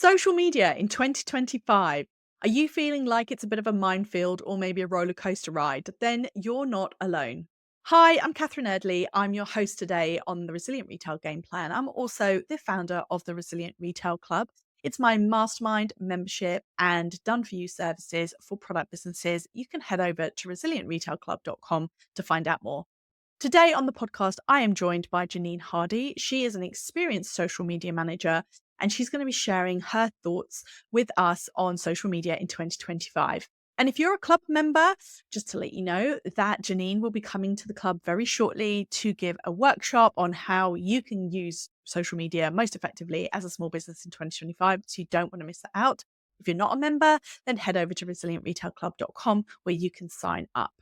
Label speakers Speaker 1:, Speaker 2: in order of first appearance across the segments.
Speaker 1: Social media in 2025. Are you feeling like it's a bit of a minefield or maybe a roller coaster ride? Then you're not alone. Hi, I'm Catherine Erdley. I'm your host today on the Resilient Retail Game Plan. I'm also the founder of the Resilient Retail Club. It's my mastermind membership and done for you services for product businesses. You can head over to resilientretailclub.com to find out more. Today on the podcast, I am joined by Janine Hardy. She is an experienced social media manager, and she's going to be sharing her thoughts with us on social media in 2025. And if you're a club member, just to let you know that Janine will be coming to the club very shortly to give a workshop on how you can use social media most effectively as a small business in 2025. So you don't want to miss that out. If you're not a member, then head over to resilientretailclub.com where you can sign up.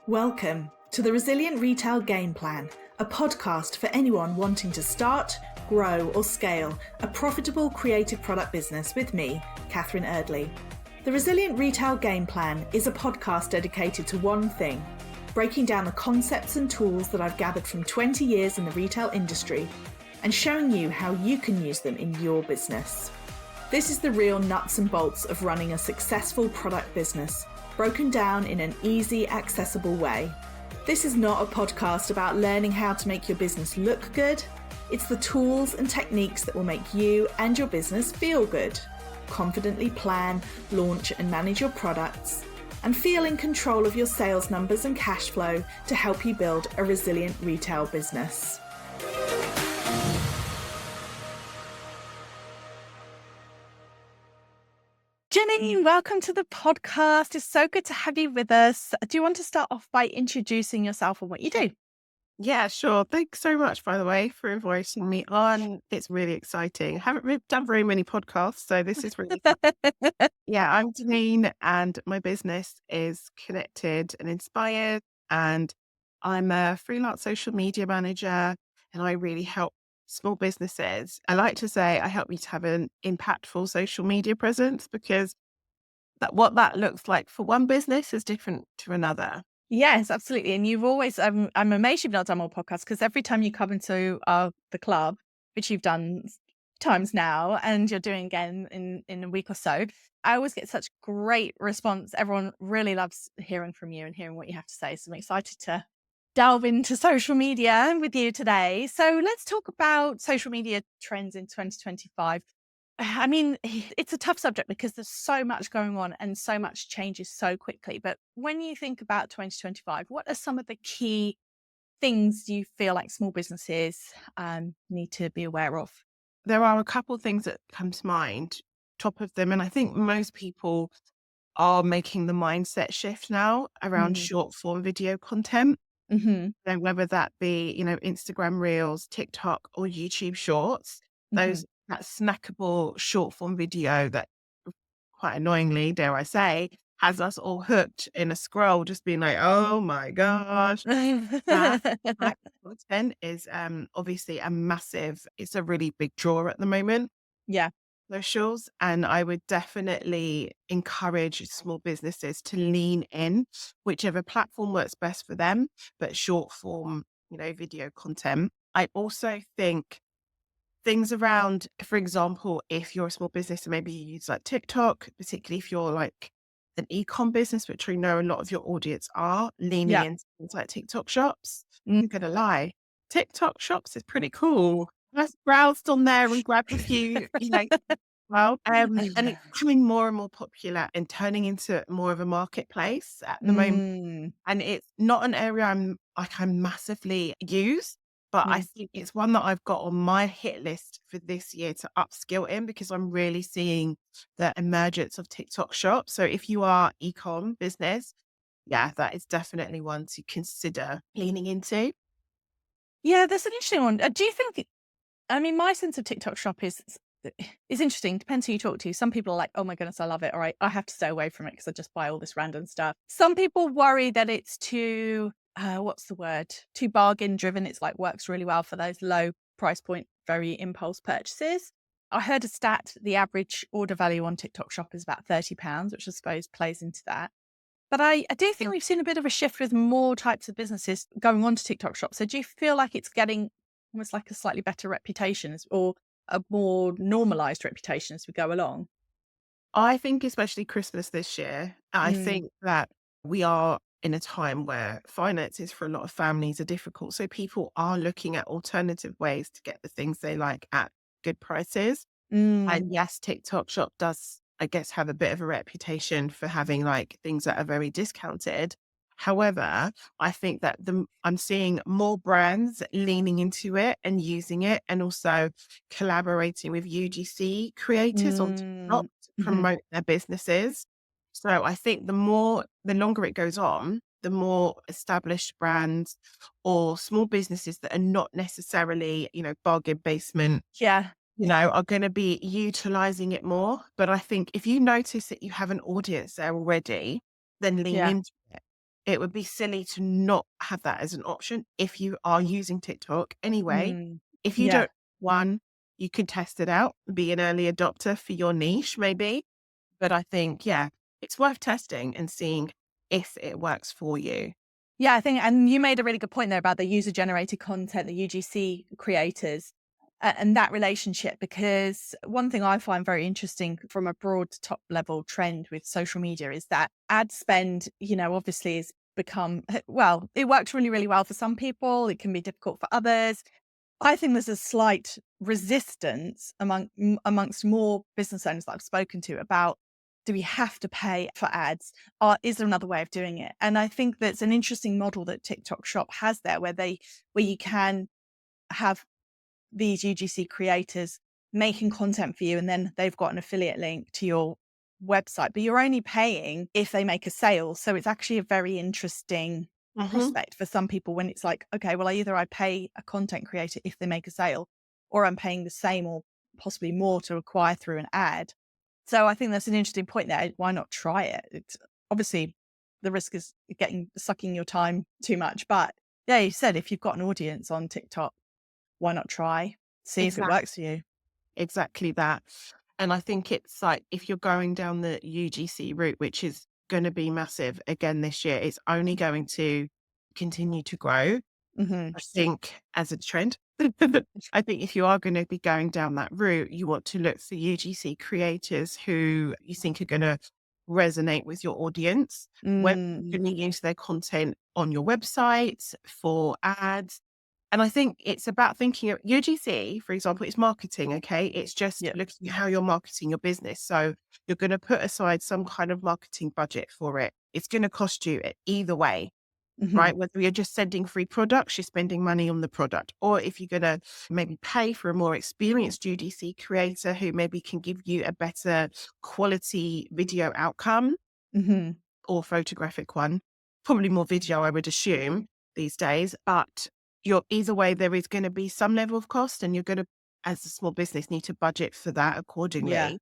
Speaker 2: Welcome to the Resilient Retail Game Plan, a podcast for anyone wanting to start, grow, or scale a profitable creative product business with me, Catherine Erdley. The Resilient Retail Game Plan is a podcast dedicated to one thing: breaking down the concepts and tools that I've gathered from 20 years in the retail industry and showing you how you can use them in your business. This is the real nuts and bolts of running a successful product business, broken down in an easy, accessible way. This is not a podcast about learning how to make your business look good. It's the tools and techniques that will make you and your business feel good. Confidently plan, launch, and manage your products, and feel in control of your sales numbers and cash flow to help you build a resilient retail business.
Speaker 1: Janine, welcome to the podcast. It's so good to have you with us. Do you want to start off by introducing yourself and what you do?
Speaker 3: Yeah, sure. Thanks so much, by the way, for inviting me on. It's really exciting. I haven't done very many podcasts, so this is really fun. Yeah, I'm Janine, and my business is Connected and Inspired, and I'm a freelance social media manager, and I really help small businesses. I like to say I help you to have an impactful social media presence, because what that looks like for one business is different to another.
Speaker 1: Yes, absolutely. And you've always, I'm amazed you've not done more podcasts, because every time you come into the club, which you've done times now, and you're doing again in a week or so, I always get such great response. Everyone really loves hearing from you and hearing what you have to say. So I'm excited to delve into social media with you today. So let's talk about social media trends in 2025. I mean, it's a tough subject because there's so much going on and so much changes so quickly. But when you think about 2025, what are some of the key things you feel like small businesses need to be aware of?
Speaker 3: There are a couple of things that come to mind, top of them, and I think most people are making the mindset shift now around short form video content.
Speaker 1: Mm-hmm.
Speaker 3: So whether that be, Instagram Reels, TikTok, or YouTube Shorts,
Speaker 1: Mm-hmm.
Speaker 3: that snackable short form video that, quite annoyingly, dare I say, has us all hooked in a scroll, just being like, oh my gosh. That content is obviously it's a really big draw at the moment,
Speaker 1: Yeah.
Speaker 3: socials. And I would definitely encourage small businesses to lean in, whichever platform works best for them, but short form, video content. I also think things around, for example, if you're a small business and maybe you use like TikTok, particularly if you're like an e-com business, which I know a lot of your audience are leaning
Speaker 1: Yeah.
Speaker 3: into things like TikTok shops.
Speaker 1: Mm.
Speaker 3: I'm gonna lie, TikTok shops is pretty cool. I've browsed on there and grabbed a few, and it's becoming more and more popular and turning into more of a marketplace at the moment.
Speaker 1: Mm.
Speaker 3: And it's not an area I'm massively use, but I
Speaker 1: Mm.
Speaker 3: think it's one that I've got on my hit list for this year to upskill in, because I'm really seeing the emergence of TikTok shops. So if you are e-com business, yeah, that is definitely one to consider leaning into.
Speaker 1: Yeah, that's an interesting one. Do you think, I mean, my sense of TikTok shop is interesting. Depends who you talk to. Some people are like, oh my goodness, I love it. All right, I have to stay away from it because I just buy all this random stuff. Some people worry that it's too, what's the word? Too bargain driven. It's like works really well for those low price point, very impulse purchases. I heard a stat, the average order value on TikTok shop is about £30, which I suppose plays into that. But I do think we've seen a bit of a shift with more types of businesses going on to TikTok shop. So do you feel like it's getting almost like a slightly better reputation or a more normalized reputation as we go along?
Speaker 3: I think especially Christmas this year, I
Speaker 1: Mm,
Speaker 3: think that we are in a time where finances for a lot of families are difficult. So people are looking at alternative ways to get the things they like at good prices.
Speaker 1: mm,
Speaker 3: And yes, TikTok Shop does, I guess, have a bit of a reputation for having like things that are very discounted. However, I think that I'm seeing more brands leaning into it and using it, and also collaborating with UGC creators on TikTok
Speaker 1: mm,
Speaker 3: to
Speaker 1: mhm.
Speaker 3: promote their businesses. So I think the longer it goes on, the more established brands or small businesses that are not necessarily, bargain basement,
Speaker 1: Yeah,
Speaker 3: are going to be utilizing it more. But I think if you notice that you have an audience there already, then lean
Speaker 1: yeah.
Speaker 3: into it. It would be silly to not have that as an option if you are using TikTok anyway.
Speaker 1: Mm,
Speaker 3: If you
Speaker 1: yeah.
Speaker 3: don't, one, you can test it out, be an early adopter for your niche, maybe. But I think, yeah, it's worth testing and seeing if it works for you.
Speaker 1: Yeah, I think, and you made a really good point there about the user generated content, the UGC creators, and that relationship. Because one thing I find very interesting from a broad top level trend with social media is that ad spend, obviously has become, well, it works really, really well for some people. It can be difficult for others. I think there's a slight resistance amongst more business owners that I've spoken to about, do we have to pay for ads? Or is there another way of doing it? And I think that's an interesting model that TikTok Shop has there, where you can have these UGC creators making content for you, and then they've got an affiliate link to your website, but you're only paying if they make a sale. So it's actually a very interesting
Speaker 3: Hmm.
Speaker 1: prospect for some people when it's like, okay, well, either I pay a content creator if they make a sale, or I'm paying the same or possibly more to acquire through an ad. So I think that's an interesting point there. Why not try it? It's obviously the risk is sucking your time too much. But yeah, you said if you've got an audience on TikTok, why not try? See if it
Speaker 3: Exactly.
Speaker 1: works for you.
Speaker 3: Exactly that. And I think it's like if you're going down the UGC route, which is going to be massive again this year, it's only going to continue to grow.
Speaker 1: Hmm.
Speaker 3: I think as a trend. I think if you are going to be going down that route, you want to look for UGC creators who you think are going to resonate with your audience. When
Speaker 1: Mm,
Speaker 3: you're going to use their content on your website for ads, and I think it's about thinking of UGC, for example, it's marketing. Okay. It's just
Speaker 1: yeah.
Speaker 3: looking at how you're marketing your business. So you're going to put aside some kind of marketing budget for it. It's going to cost you either way,
Speaker 1: Hmm.
Speaker 3: right? Whether you're just sending free products, you're spending money on the product. Or if you're going to maybe pay for a more experienced UGC creator who maybe can give you a better quality video outcome
Speaker 1: Hmm.
Speaker 3: or photographic one, probably more video, I would assume these days. But you're either way, there is going to be some level of cost, and you're going to, as a small business, need to budget for that
Speaker 1: Yeah.
Speaker 3: accordingly.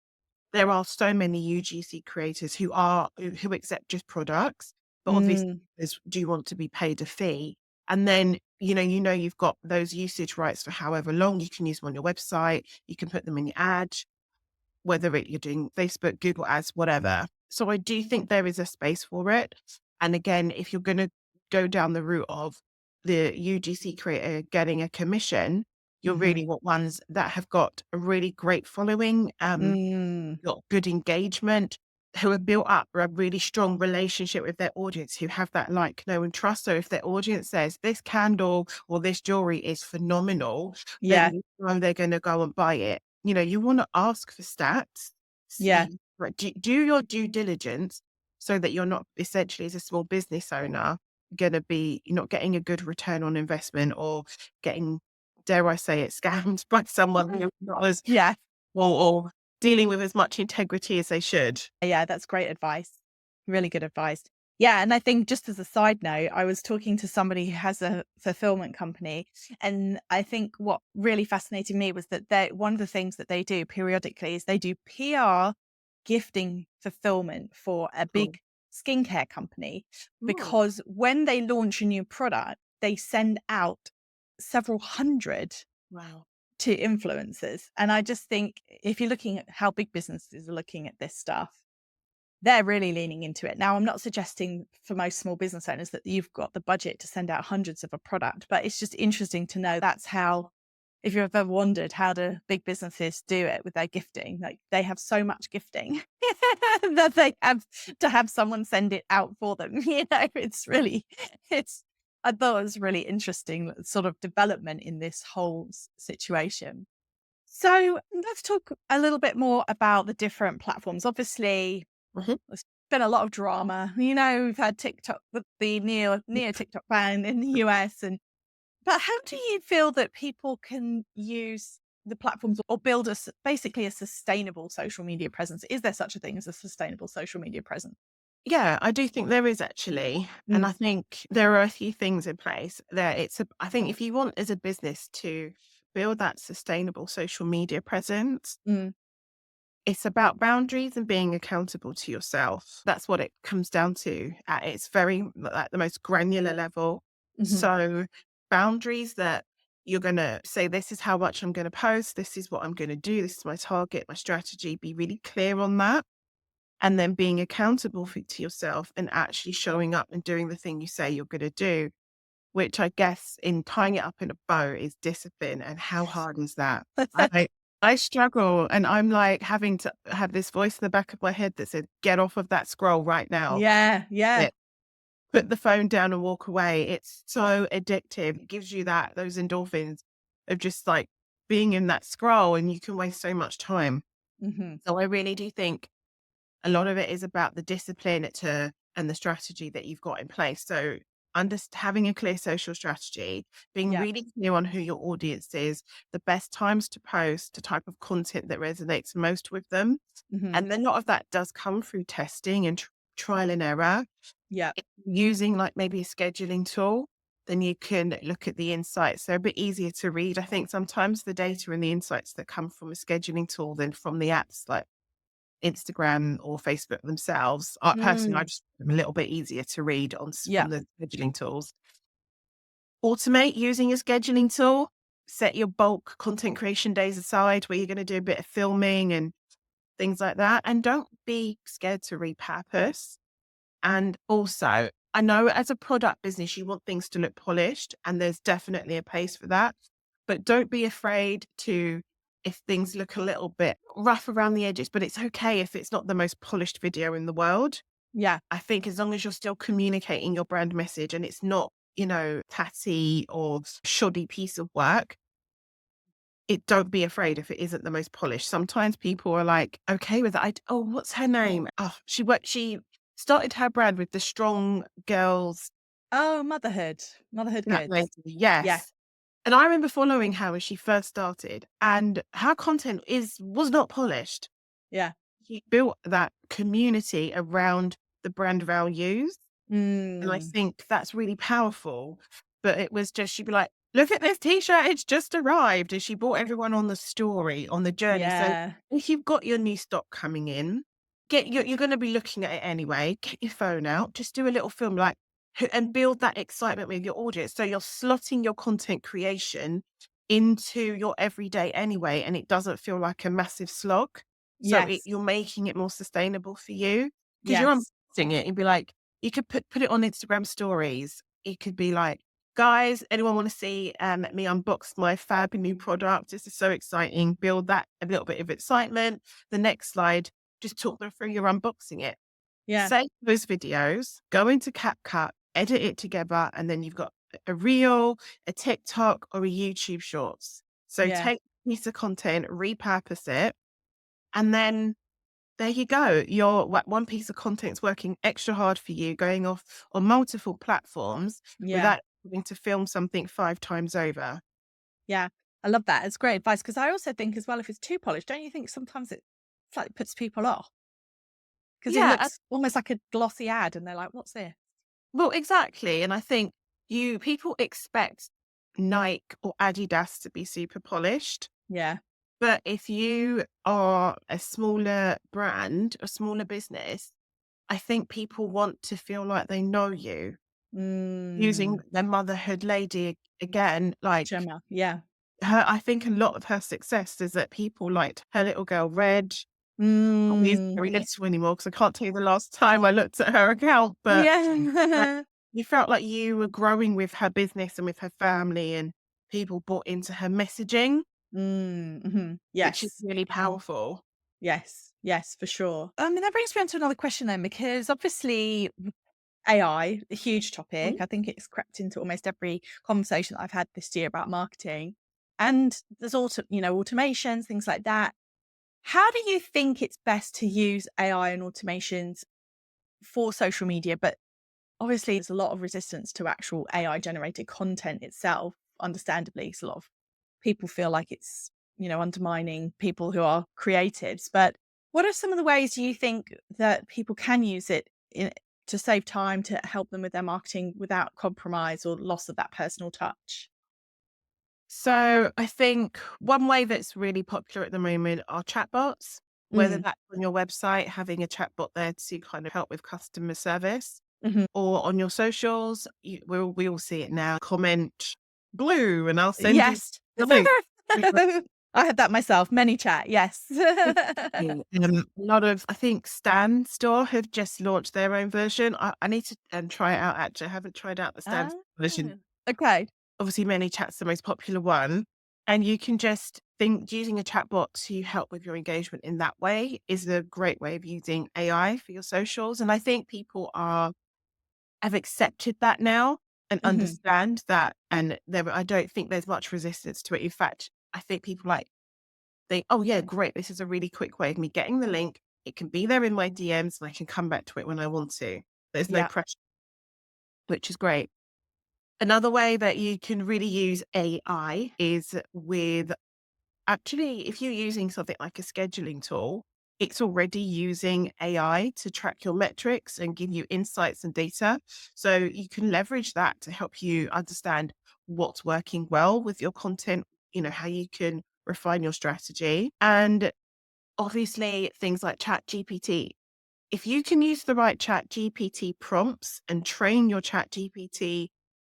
Speaker 3: There are so many UGC creators who accept just products, but obviously,
Speaker 1: Mm,
Speaker 3: do you want to be paid a fee? And then you've got those usage rights for however long. You can use them on your website. You can put them in your ad, whether you're doing Facebook, Google Ads, whatever. So I do think there is a space for it. And again, if you're going to go down the route of the UGC creator getting a commission, you
Speaker 1: hmm.
Speaker 3: really want ones that have got a really great following,
Speaker 1: Mm,
Speaker 3: got good engagement, who have built up a really strong relationship with their audience, who have that like, know, and trust. So if their audience says this candle or this jewelry is phenomenal, then
Speaker 1: yeah.
Speaker 3: you know they're going to go and buy it. You want to ask for stats,
Speaker 1: Yeah.
Speaker 3: see, right, do your due diligence so that you're not essentially as a small business owner going to be you're not getting a good return on investment or getting, dare I say it, scammed by someone who not as
Speaker 1: Yeah.
Speaker 3: or dealing with as much integrity as they should.
Speaker 1: Yeah. That's great advice. Really good advice. Yeah. And I think, just as a side note, I was talking to somebody who has a fulfillment company. And I think what really fascinated me was that one of the things that they do periodically is they do PR gifting fulfillment for a
Speaker 3: Cool.
Speaker 1: big skincare company,
Speaker 3: Ooh,
Speaker 1: because when they launch a new product, they send out several hundred
Speaker 3: wow.
Speaker 1: to influencers. And I just think, if you're looking at how big businesses are looking at this stuff, they're really leaning into it. Now, I'm not suggesting for most small business owners that you've got the budget to send out hundreds of a product, but it's just interesting to know that's how if you've ever wondered how do big businesses do it with their gifting, like they have so much gifting that they have to have someone send it out for them. It's I thought it was really interesting sort of development in this whole situation. So let's talk a little bit more about the different platforms. Obviously,
Speaker 3: Mhm.
Speaker 1: there's been a lot of drama. We've had TikTok, the neo TikTok ban in the US, but how do you feel that people can use the platforms or build basically a sustainable social media presence? Is there such a thing as a sustainable social media presence?
Speaker 3: Yeah, I do think there is actually. And
Speaker 1: Mm,
Speaker 3: I think there are a few things in place there. I think if you want as a business to build that sustainable social media presence,
Speaker 1: mm,
Speaker 3: it's about boundaries and being accountable to yourself. That's what it comes down to at its very, at the most granular level.
Speaker 1: mhm.
Speaker 3: So boundaries that you're going to say, this is how much I'm going to post. This is what I'm going to do. This is my target, my strategy. Be really clear on that. And then being accountable to yourself and actually showing up and doing the thing you say you're going to do, which I guess in tying it up in a bow is discipline. And how hard is that? I I struggle, and I'm like having to have this voice in the back of my head that said, "Get off of that scroll right now.
Speaker 1: Yeah, yeah.
Speaker 3: It Put the phone down and walk away." It's so addictive. It gives you those endorphins of just like being in that scroll, and you can waste so much time.
Speaker 1: Mhm.
Speaker 3: So I really do think a lot of it is about the discipline and the strategy that you've got in place. So having a clear social strategy, being
Speaker 1: Yeah.
Speaker 3: really clear on who your audience is, the best times to post, the type of content that resonates most with them.
Speaker 1: Mhm.
Speaker 3: And then a lot of that does come through testing and trial and error.
Speaker 1: Yeah.
Speaker 3: Using like maybe a scheduling tool, then you can look at the insights. They're a bit easier to read. I think sometimes the data and the insights that come from a scheduling tool than from the apps like Instagram or Facebook themselves. Personally, I
Speaker 1: Mm.
Speaker 3: just am a little bit easier to read
Speaker 1: Yeah.
Speaker 3: on the scheduling tools. Automate using a scheduling tool. Set your bulk content creation days aside where you're going to do a bit of filming and things like that. And don't be scared to repurpose. And also, I know as a product business, you want things to look polished, and there's definitely a place for that. But don't be afraid to, if things look a little bit rough around the edges, but it's okay if it's not the most polished video in the world.
Speaker 1: Yeah.
Speaker 3: I think as long as you're still communicating your brand message and it's not, tatty or shoddy piece of work, don't be afraid if it isn't the most polished. Sometimes people are like, okay with that. Oh, what's her name? Oh, she started her brand with the Strong Girls.
Speaker 1: Oh, motherhood. Motherhood
Speaker 3: That
Speaker 1: goods.
Speaker 3: lady,
Speaker 1: Yeah.
Speaker 3: yes. And I remember following her when she first started, and her content was not polished.
Speaker 1: Yeah.
Speaker 3: She built that community around the brand values. And I
Speaker 1: Mm.
Speaker 3: think that's really powerful. But it was just, she'd be like, look at this t-shirt, it's just arrived. And she brought everyone on the story, on the journey. So
Speaker 1: Yeah.
Speaker 3: if you've got your new stock coming in, you're going to be looking at it anyway. Get your phone out, just do a little film and build that excitement with your audience. So you're slotting your content creation into your everyday anyway, and it doesn't feel like a massive slog. So
Speaker 1: Yes.
Speaker 3: you're making it more sustainable for you because you're
Speaker 1: Yes.
Speaker 3: unboxing it. You'd be like, you could put it on Instagram stories. It could be like, guys, anyone want to see me unbox my fab new product? This is so exciting. Build that a little bit of excitement. The next slide, just talk them through your unboxing it.
Speaker 1: Yeah.
Speaker 3: Save those videos, go into CapCut, edit it together, and then you've got a reel, a TikTok, or a YouTube Shorts. So
Speaker 1: Yeah.
Speaker 3: take a piece of content, repurpose it, and then there you go. Your one piece of content's working extra hard for you, going off on multiple platforms
Speaker 1: Yeah.
Speaker 3: without having to film something 5 times over.
Speaker 1: Yeah. I love that. It's great advice because I also think as well, if it's too polished, don't you think sometimes it slightly puts people off? Because it
Speaker 3: Yeah,
Speaker 1: looks almost like a glossy ad and they're like, "What's this?"
Speaker 3: well, exactly. And I think people expect Nike or Adidas to be super polished.
Speaker 1: Yeah.
Speaker 3: But if you are a smaller brand, a smaller business, I think people want to feel like they know you. Using
Speaker 1: Mm.
Speaker 3: the motherhood lady again, like
Speaker 1: Gemma. Yeah.
Speaker 3: I think a lot of her success is that people liked her little girl Reg. Obviously
Speaker 1: Mm.
Speaker 3: very little anymore because I can't tell you the last time I looked at her account, but
Speaker 1: Yeah.
Speaker 3: you felt like you were growing with her business and with her family, and people bought into her messaging, which is
Speaker 1: Yes.
Speaker 3: really powerful.
Speaker 1: Yes. Yes, for sure. And that brings me on to another question then, because obviously AI, a huge topic.
Speaker 3: Mhm.
Speaker 1: I think it's crept into almost every conversation that I've had this year about marketing. And there's also, automations, things like that. How do you think it's best to use AI and automations for social media? But obviously, there's a lot of resistance to actual AI generated content itself, understandably. So a lot of people feel like it's, undermining people who are creatives. But what are some of the ways you think that people can use it to save time, to help them with their marketing without compromise or loss of that personal touch?
Speaker 3: So I think one way that's really popular at the moment are chatbots, whether
Speaker 1: Mm.
Speaker 3: that's on your website, having a chatbot there to kind of help with customer service,
Speaker 1: Hmm.
Speaker 3: or on your socials. We all see it now. Comment blue, and I'll send you
Speaker 1: Yes.
Speaker 3: the link.
Speaker 1: I had that myself. Many chat. Yes.
Speaker 3: A lot of, I think Stan Store have just launched their own version. I need to try it out. Actually, I haven't tried out the Stan
Speaker 1: Ah,
Speaker 3: version.
Speaker 1: okay.
Speaker 3: Obviously, ManyChat's the most popular one, and you can just think using a chatbot to help with your engagement in that way is a great way of using AI for your socials. And I think people have accepted that now and
Speaker 1: Hmm.
Speaker 3: understand that. And I don't think there's much resistance to it. In fact, I think people think, oh yeah, great. This is a really quick way of me getting the link. It can be there in my DMs and I can come back to it when I want to. There's no
Speaker 1: Yeah.
Speaker 3: pressure, which is great. Another way that you can really use AI is with actually, if you're using something like a scheduling tool, it's already using AI to track your metrics and give you insights and data. So you can leverage that to help you understand what's working well with your content, how you can refine your strategy. And obviously, things like Chat GPT. If you can use the right Chat GPT prompts and train your Chat GPT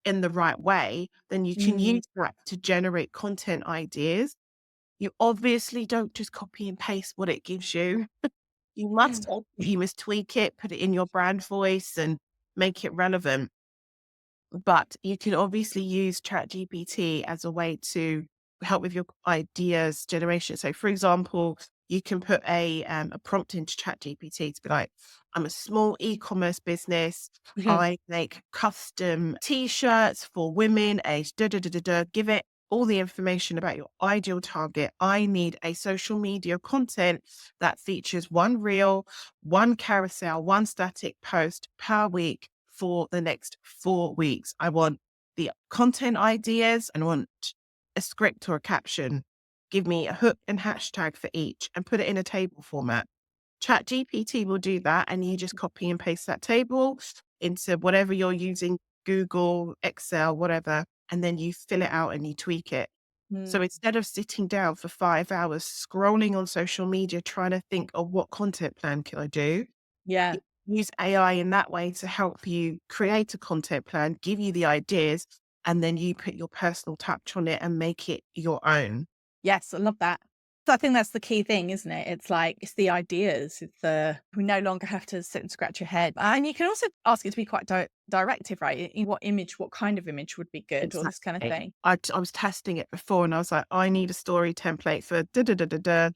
Speaker 3: in the right way, then you can
Speaker 1: Mm.
Speaker 3: use that to generate content ideas. You obviously don't just copy and paste what it gives you. You must tweak it, put it in your brand voice and make it relevant. But you can obviously use ChatGPT as a way to help with your ideas generation. So, for example, you can put a prompt into ChatGPT to be like, I'm a small e-commerce business.
Speaker 1: Mhm.
Speaker 3: I make custom t-shirts for women aged da da da da da. Give it all the information about your ideal target. I need a social media content that features one reel, one carousel, one static post per week for the next 4 weeks. I want the content ideas and I want a script or a caption. Give me a hook and hashtag for each and put it in a table format. Chat GPT will do that. And you just copy and paste that table into whatever you're using, Google, Excel, whatever. And then you fill it out and you tweak it. So
Speaker 1: Mm.
Speaker 3: instead of sitting down for 5 hours scrolling on social media, trying to think of what content plan can I do,
Speaker 1: Yeah.
Speaker 3: you use AI in that way to help you create a content plan, give you the ideas, and then you put your personal touch on it and make it your own.
Speaker 1: Yes, I love that. So I think that's the key thing, isn't it? It's like, it's the ideas. It's we no longer have to sit and scratch your head. And you can also ask it to be quite directive, right? In what image, what kind of image would be good, or this kind of
Speaker 3: Exactly.
Speaker 1: thing.
Speaker 3: I was testing it before and I was like, I need a story template for da da da da da.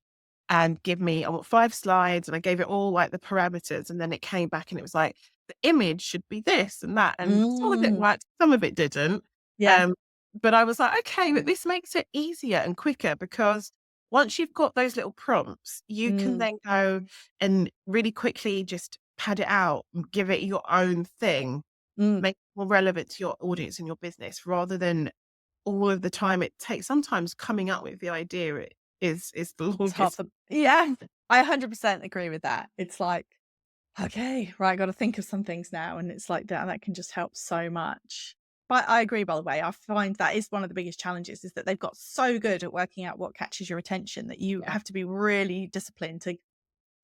Speaker 3: And I want 5 slides. And I gave it all like the parameters. And then it came back and it was like, the image should be this and that. And some of it
Speaker 1: Mm.
Speaker 3: worked, some of it didn't.
Speaker 1: Yeah.
Speaker 3: Um, but I was like, okay, but this makes it easier and quicker because once you've got those little prompts, you can
Speaker 1: Mm.
Speaker 3: then go and really quickly just pad it out and give it your own thing,
Speaker 1: Mm.
Speaker 3: make it more relevant to your audience and your business rather than all of the time it takes. Sometimes coming up with the idea is the
Speaker 1: It's half
Speaker 3: longest.
Speaker 1: the yeah. I 100% agree with that. It's like, okay, right, I got to think of some things now, and it's like that can just help so much. But I agree, by the way. I find that is one of the biggest challenges, is that they've got so good at working out what catches your attention that you
Speaker 3: Yeah.
Speaker 1: have to be really disciplined to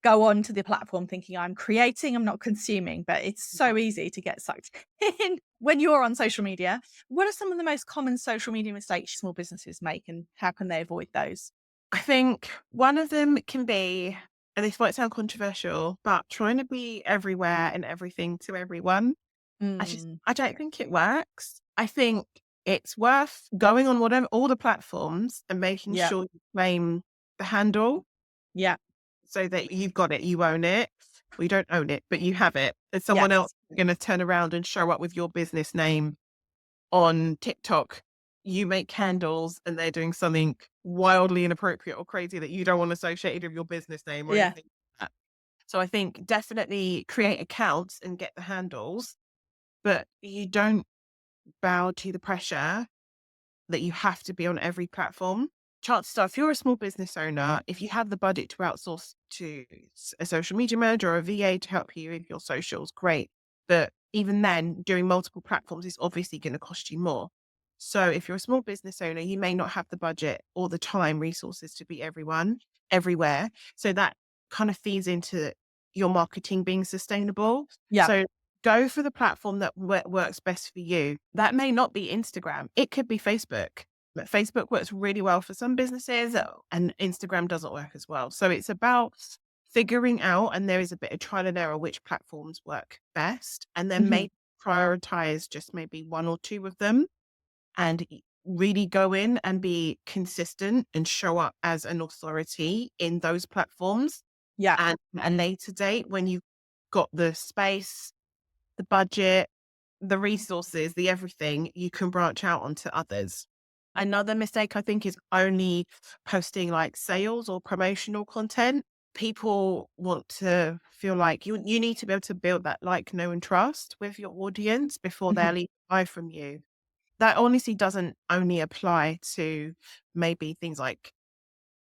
Speaker 1: go on to the platform thinking, I'm creating, I'm not consuming. But it's so easy to get sucked in when you're on social media. What are some of the most common social media mistakes small businesses make, and how can they avoid those?
Speaker 3: I think one of them can be, and this might sound controversial, but trying to be everywhere and everything to everyone.
Speaker 1: Mm.
Speaker 3: I don't think it works. I think it's worth going on whatever, all the platforms and making
Speaker 1: Yeah.
Speaker 3: sure you claim the handle
Speaker 1: Yeah.
Speaker 3: so that you've got it, you own it. Well, you don't own it, but you have it. And someone
Speaker 1: Yes.
Speaker 3: else is going to turn around and show up with your business name on TikTok. You make candles and they're doing something wildly inappropriate or crazy that you don't want associated with your business name or
Speaker 1: Yeah.
Speaker 3: anything like that. So I think definitely create accounts and get the handles, but you don't bow to the pressure that you have to be on every platform. Chances are, if you're a small business owner, if you have the budget to outsource to a social media manager or a VA to help you with your socials, great. But even then, doing multiple platforms is obviously going to cost you more. So if you're a small business owner, you may not have the budget or the time, resources to be everywhere. So that kind of feeds into your marketing being sustainable.
Speaker 1: Yeah.
Speaker 3: So go for the platform that works best for you. That may not be Instagram. It could be Facebook. But Facebook works really well for some businesses and Instagram doesn't work as well. So it's about figuring out, and there is a bit of trial and error, which platforms work best, and then
Speaker 1: Mhm.
Speaker 3: maybe prioritize just maybe one or two of them and really go in and be consistent and show up as an authority in those platforms.
Speaker 1: Yeah.
Speaker 3: And at a later date, when you've got the space, the budget, the resources, the everything, you can branch out onto others. Another mistake I think is only posting like sales or promotional content. People want to feel like you need to be able to build that like, know, and trust with your audience before
Speaker 1: Mhm.
Speaker 3: they'll even buy from you. That honestly doesn't only apply to maybe things like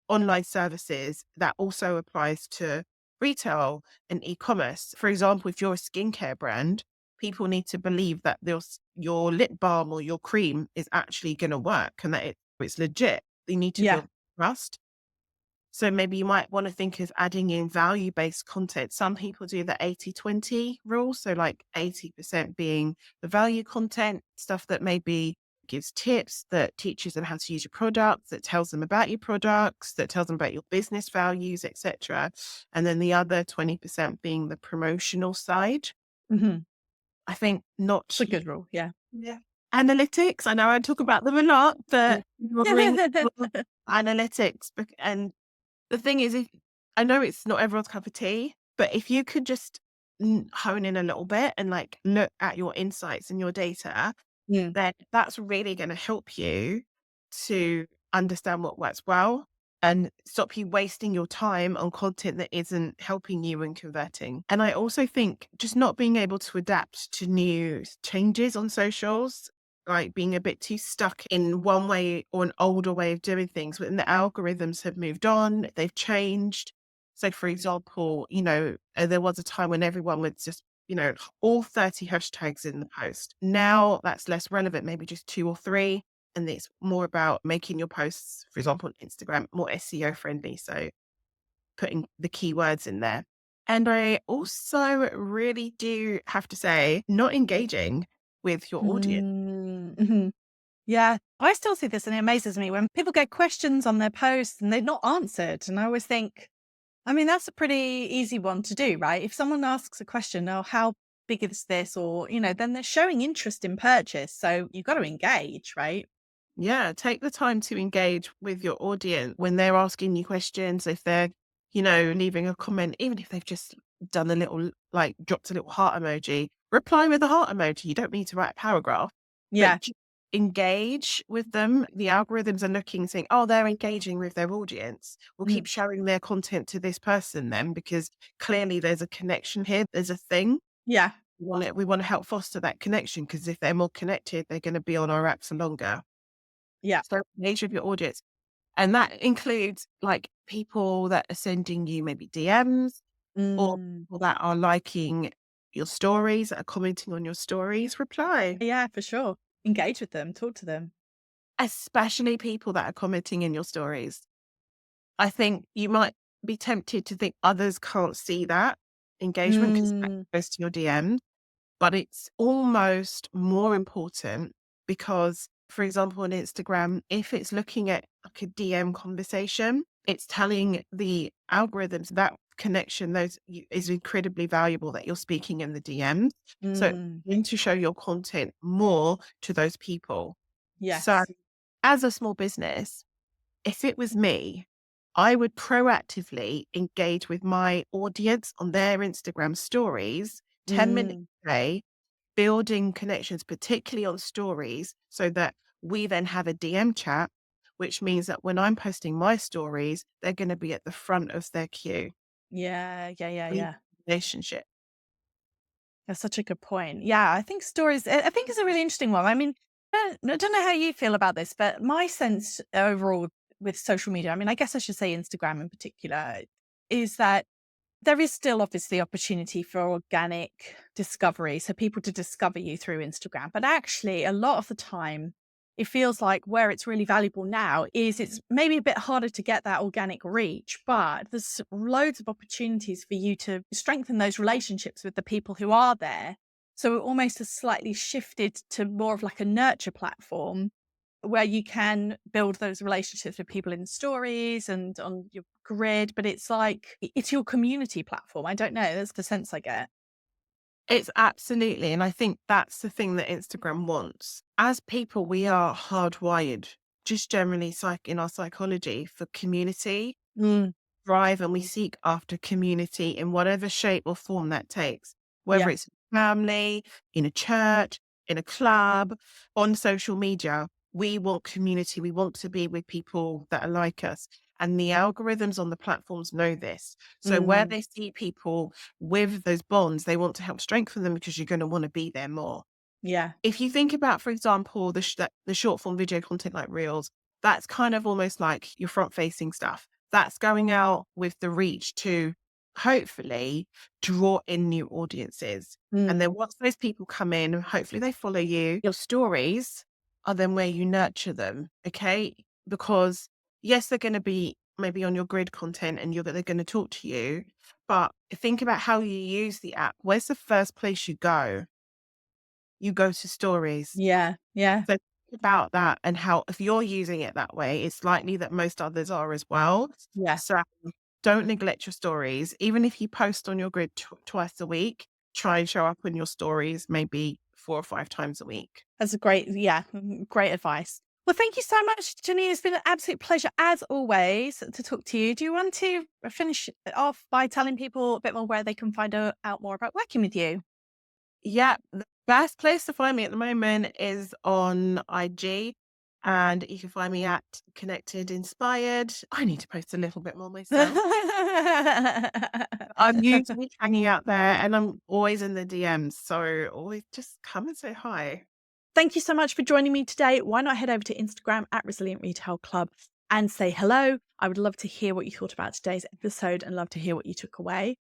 Speaker 3: online services. That also applies to retail and e-commerce. For example, if you're a skincare brand, people need to believe that your lip balm or your cream is actually going to work and that it's legit. They need to
Speaker 1: Yeah.
Speaker 3: build trust. So maybe you might want to think of adding in value-based content. Some people do the 80-20 rule. So like 80% being the value content, stuff that maybe gives tips, that teaches them how to use your product, that tells them about your products, that tells them about your business values, etc. And then the other 20% being the promotional side.
Speaker 1: Mhm.
Speaker 3: I think not
Speaker 1: It's a good rule. Yeah.
Speaker 3: yeah. Analytics. I know I talk about them a lot, but modeling analytics. And the thing is, I know it's not everyone's cup of tea, but if you could just hone in a little bit and like look at your insights and your data,
Speaker 1: Mm.
Speaker 3: then that's really going to help you to understand what works well and stop you wasting your time on content that isn't helping you and converting. And I also think just not being able to adapt to new changes on socials, like being a bit too stuck in one way or an older way of doing things when the algorithms have moved on, they've changed. So for example, there was a time when everyone would just, all 30 hashtags in the post. Now that's less relevant, maybe just 2 or 3. And it's more about making your posts, for example, on Instagram, more SEO friendly. So putting the keywords in there. And I also really do have to say, not engaging with your audience.
Speaker 1: Mhm. Yeah. I still see this and it amazes me when people get questions on their posts and they're not answered. And I always think, I mean, that's a pretty easy one to do, right? If someone asks a question, oh, how big is this? Or, then they're showing interest in purchase. So you've got to engage, right?
Speaker 3: Yeah, take the time to engage with your audience when they're asking you questions. If they're, leaving a comment, even if they've just done a little, like dropped a little heart emoji, reply with a heart emoji. You don't need to write a paragraph,
Speaker 1: Yeah.
Speaker 3: but engage with them. The algorithms are looking, saying, oh, they're engaging with their audience. We'll keep showing their content to this person then, because clearly there's a connection here. There's a thing.
Speaker 1: Yeah.
Speaker 3: We want to help foster that connection, because if they're more connected, they're going to be on our apps for longer.
Speaker 1: Yeah.
Speaker 3: So engage with your audience. And that includes like people that are sending you maybe DMs or
Speaker 1: Mm.
Speaker 3: people that are liking your stories, that are commenting on your stories, reply.
Speaker 1: Yeah, for sure. Engage with them, talk to them.
Speaker 3: Especially people that are commenting in your stories. I think you might be tempted to think others can't see that engagement because that
Speaker 1: Mm.
Speaker 3: goes to your DM, but it's almost more important because, for example, on Instagram, if it's looking at like a DM conversation, it's telling the algorithms that connection is incredibly valuable, that you're speaking in the DMs. So
Speaker 1: Mm.
Speaker 3: you need to show your content more to those people. So
Speaker 1: Yes.
Speaker 3: as a small business, if it was me, I would proactively engage with my audience on their Instagram stories, 10 minutes
Speaker 1: Mm,
Speaker 3: a day, building connections, particularly on stories, so that we then have a DM chat, which means that when I'm posting my stories, they're going to be at the front of their queue.
Speaker 1: yeah, yeah, yeah,
Speaker 3: We
Speaker 1: yeah.
Speaker 3: relationship.
Speaker 1: That's such a good point. Yeah, I think stories, I think it's a really interesting one. I mean, I don't know how you feel about this, but my sense overall with social media, I mean, I guess I should say Instagram in particular, is that there is still obviously opportunity for organic discovery. So people to discover you through Instagram. But actually, a lot of the time, it feels like where it's really valuable now is it's maybe a bit harder to get that organic reach, but there's loads of opportunities for you to strengthen those relationships with the people who are there. So it almost has slightly shifted to more of like a nurture platform where you can build those relationships with people in stories and on your grid, but it's like it's your community platform. I don't know. That's the sense I get.
Speaker 3: It's absolutely. And I think that's the thing that Instagram wants. As people, we are hardwired, just generally in our psychology, for community,
Speaker 1: Mm,
Speaker 3: thrive, and we seek after community in whatever shape or form that takes, whether
Speaker 1: yeah.
Speaker 3: it's family, in a church, in a club, on social media. We want community. We want to be with people that are like us. And the algorithms on the platforms know this. So where
Speaker 1: Mm,
Speaker 3: they see people with those bonds, they want to help strengthen them because you're going to want to be there more.
Speaker 1: yeah.
Speaker 3: If you think about, for example, the short form video content like Reels, that's kind of almost like your front facing stuff. That's going out with the reach to hopefully draw in new audiences. And then
Speaker 1: Mm,
Speaker 3: once those people come in, hopefully they follow you. Your stories are then where you nurture them. Okay. Because yes, they're going to be maybe on your grid content and they're going to talk to you. But think about how you use the app. Where's the first place you go? You go to stories.
Speaker 1: yeah. Yeah.
Speaker 3: So think about that and how if you're using it that way, it's likely that most others are as well.
Speaker 1: Yeah.
Speaker 3: So don't neglect your stories. Even if you post on your grid twice a week, try and show up on your stories maybe 4 or 5 times a week.
Speaker 1: That's a great, yeah, great advice. Well, thank you so much, Janine. It's been an absolute pleasure, as always, to talk to you. Do you want to finish it off by telling people a bit more where they can find out more about working with you?
Speaker 3: Yeah, the best place to find me at the moment is on IG. And you can find me at Connected Inspired. I need to post a little bit more myself. I'm usually hanging out there and I'm always in the DMs. So always just come and say hi.
Speaker 1: Thank you so much for joining me today. Why not head over to Instagram at Resilient Retail Club and say hello? I would love to hear what you thought about today's episode and love to hear what you took away.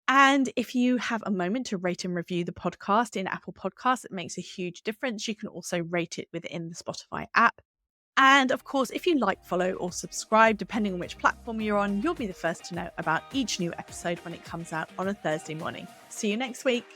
Speaker 1: And if you have a moment to rate and review the podcast in Apple Podcasts, it makes a huge difference. You can also rate it within the Spotify app. And of course, if you like, follow, or subscribe, depending on which platform you're on, you'll be the first to know about each new episode when it comes out on a Thursday morning. See you next week.